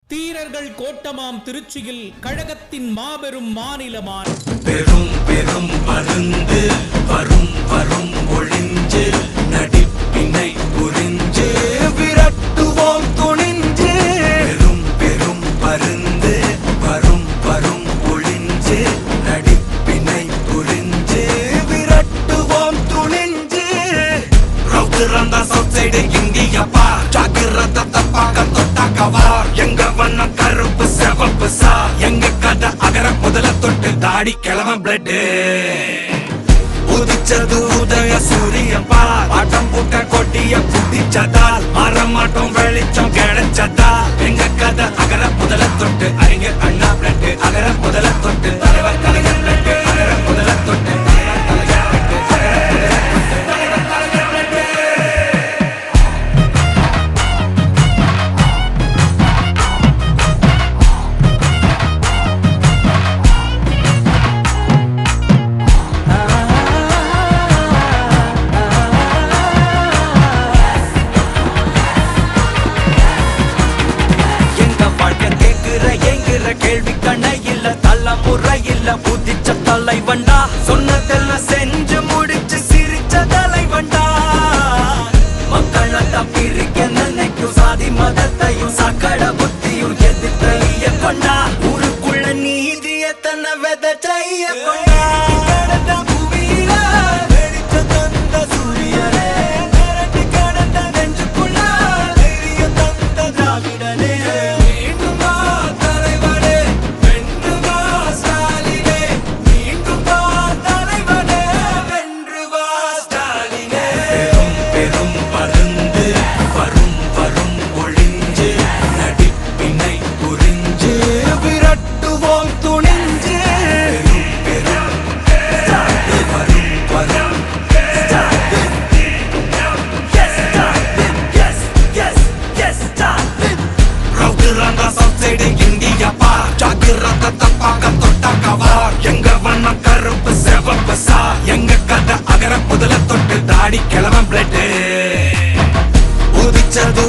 தீரர்கள் கோட்டமாம் திருச்சியில் கழகத்தின் மாபெரும் மாநிலமான பெரும் பெரும் பருந்து வரும் வரும் ஒளிஞ்சு நடிப்பினை புரிஞ்சு விரட்டுவோம் துணிஞ்சு பெரும் பெரும் பருந்து வரும் வரும் ஒளிஞ்சு நடிப்பினை புரிஞ்சு விரட்டுவோம் துணிஞ்சு ரவுத்துறந்த சவுத் சைடு இந்தியா பார் ஜாக்கிரதை தப்பாக தொட்டாக்கவார் எங்க வண்ணம் கருப்பு செவப்பு சா எங்க கதை அகர முதல தொட்டு தாடி கிளம்ப பிளட் உதிச்சது உதய சூரியன் பார் ஆட்டம் பூட்ட கொட்டிய புதிச்சதால் மாறமாட்டோம் வெளிச்சம் கிடைச்சதா எங்க கதை அகர முதல தொட்டு அறிஞர் அண்ணா பிளட் அகர முதல தொட்டு தலைவர் கலைஞர் பிளட் அகர முதல தொட்டு கேள்வி கண்ண இல்ல தலைமுறை இல்ல புதிச்ச தலைவண்டா சொன்னதெல்லாம் செஞ்சு முடிச்சு சிரிச்ச தலைவண்டா மக்கள் பிரிக்க நினைக்கும் சாதி மதத்தையும் சக்கட புத்தியும் எதிர்த்தைய கொண்டா ஊருக்குள்ள நீதிய தன்னை விதைச்சைய கொண்டா பூமியில வெடிச்ச தந்த சூரியனே மிரட்டி கடந்த நெஞ்சுக்குள்ள தைரிய தந்த திராவிடனே எங்க வண்ணம் கருப்பு செவப்பு சா எங்க கதை அகர முதல தொட்டு தாடி கிளம்ப பிளட் உதிச்சது